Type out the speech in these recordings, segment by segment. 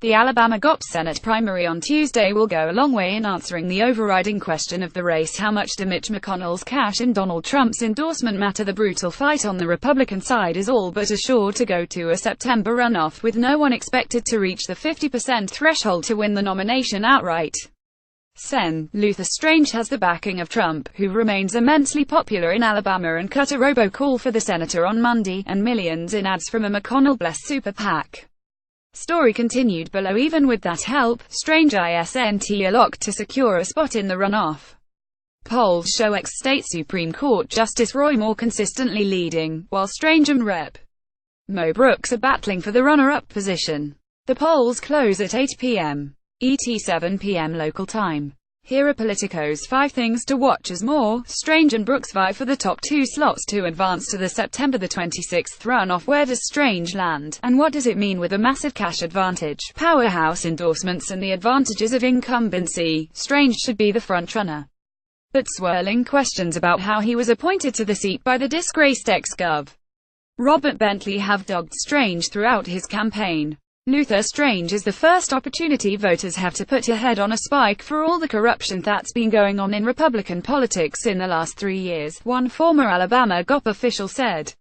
The Alabama GOP Senate primary on Tuesday will go a long way in answering the overriding question of the race: how much do Mitch McConnell's cash and Donald Trump's endorsement matter? The brutal fight on the Republican side is all but assured to go to a September runoff, with no one expected to reach the 50% threshold to win the nomination outright. Sen. Luther Strange has the backing of Trump, who remains immensely popular in Alabama and cut a robocall for the senator on Monday, and millions in ads from a McConnell-blessed super PAC. Story continued below. Even with that help, Strange isn't a lock to secure a spot in the runoff. Polls show ex-state Supreme Court Justice Roy Moore consistently leading, while Strange and Rep. Mo Brooks are battling for the runner-up position. The polls close at 8 p.m. ET, 7 p.m. local time. Here are Politico's 5 things to watch as Moore, Strange and Brooks vie for the top 2 slots to advance to the September 26th runoff. Where does Strange land, and what does it mean with a massive cash advantage, powerhouse endorsements and the advantages of incumbency? Strange should be the frontrunner. But swirling questions about how he was appointed to the seat by the disgraced ex-Gov. Robert Bentley have dogged Strange throughout his campaign. Luther Strange is the first opportunity voters have to put a head on a spike for all the corruption that's been going on in Republican politics in the last 3 years, one former Alabama GOP official said.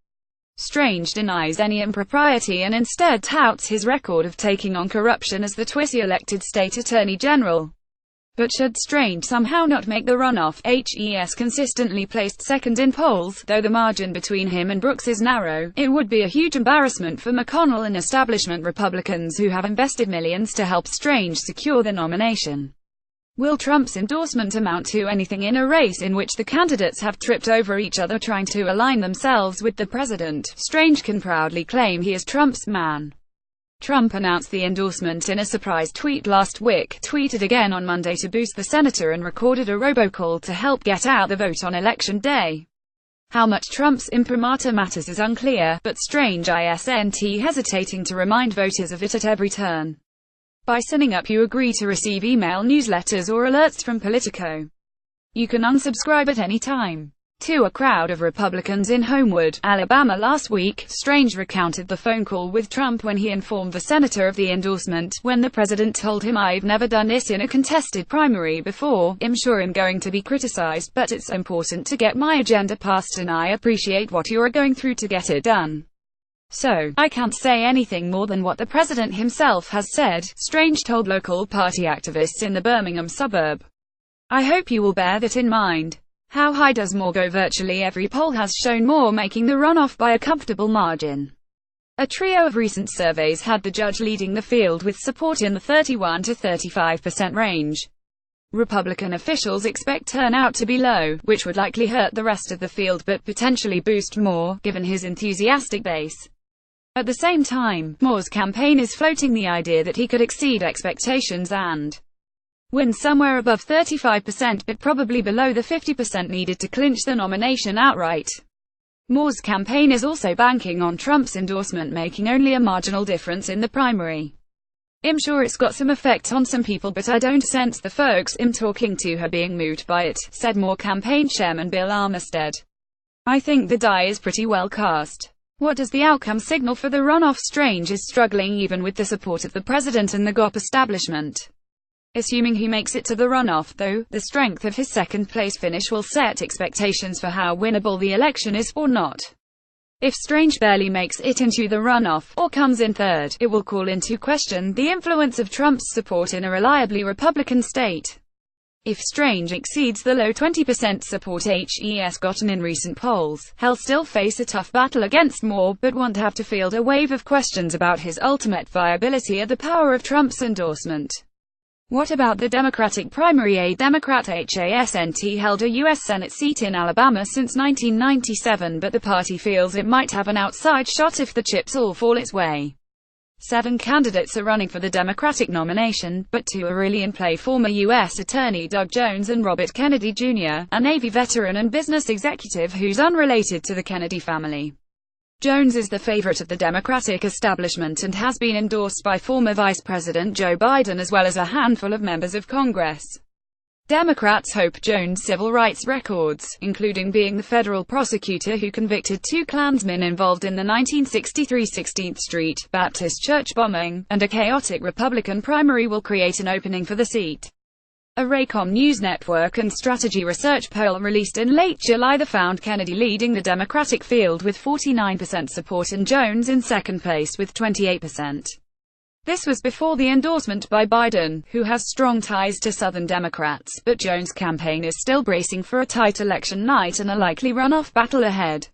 Strange denies any impropriety and instead touts his record of taking on corruption as the twice-elected state attorney general. But should Strange somehow not make the runoff, HES consistently placed second in polls, though the margin between him and Brooks is narrow. It would be a huge embarrassment for McConnell and establishment Republicans who have invested millions to help Strange secure the nomination. Will Trump's endorsement amount to anything in a race in which the candidates have tripped over each other trying to align themselves with the president? Strange can proudly claim he is Trump's man. Trump announced the endorsement in a surprise tweet last week, tweeted again on Monday to boost the senator, and recorded a robocall to help get out the vote on Election Day. How much Trump's imprimatur matters is unclear, but Strange isn't hesitating to remind voters of it at every turn. By signing up, you agree to receive email newsletters or alerts from Politico. You can unsubscribe at any time. To a crowd of Republicans in Homewood, Alabama last week, Strange recounted the phone call with Trump when he informed the senator of the endorsement, when the president told him, "I've never done this in a contested primary before. I'm sure I'm going to be criticized, but it's important to get my agenda passed and I appreciate what you're going through to get it done. So, I can't say anything more than what the president himself has said," Strange told local party activists in the Birmingham suburb. "I hope you will bear that in mind." How high does Moore go? Virtually every poll has shown Moore making the runoff by a comfortable margin. A trio of recent surveys had the judge leading the field with support in the 31 to 35% range. Republican officials expect turnout to be low, which would likely hurt the rest of the field but potentially boost Moore, given his enthusiastic base. At the same time, Moore's campaign is floating the idea that he could exceed expectations and win somewhere above 35%, but probably below the 50% needed to clinch the nomination outright. Moore's campaign is also banking on Trump's endorsement making only a marginal difference in the primary. "I'm sure it's got some effect on some people, but I don't sense the folks I'm talking to are being moved by it," said Moore campaign chairman Bill Armistead. "I think the die is pretty well cast." What does the outcome signal for the runoff? Strange is struggling even with the support of the president and the GOP establishment. Assuming he makes it to the runoff, though, the strength of his second-place finish will set expectations for how winnable the election is or not. If Strange barely makes it into the runoff, or comes in third, it will call into question the influence of Trump's support in a reliably Republican state. If Strange exceeds the low 20% support HES gotten in recent polls, he'll still face a tough battle against Moore, but won't have to field a wave of questions about his ultimate viability or the power of Trump's endorsement. What about the Democratic primary? A Democrat hasn't held a U.S. Senate seat in Alabama since 1997, but the party feels it might have an outside shot if the chips all fall its way. 7 candidates are running for the Democratic nomination, but 2 are really in play: former U.S. Attorney Doug Jones and Robert Kennedy Jr., a Navy veteran and business executive who's unrelated to the Kennedy family. Jones is the favorite of the Democratic establishment and has been endorsed by former Vice President Joe Biden as well as a handful of members of Congress. Democrats hope Jones' civil rights records, including being the federal prosecutor who convicted 2 Klansmen involved in the 1963 16th Street Baptist Church bombing, and a chaotic Republican primary, will create an opening for the seat. A Raycom News Network and strategy research poll released in late July found Kennedy leading the Democratic field with 49% support and Jones in second place with 28%. This was before the endorsement by Biden, who has strong ties to Southern Democrats, but Jones' campaign is still bracing for a tight election night and a likely runoff battle ahead.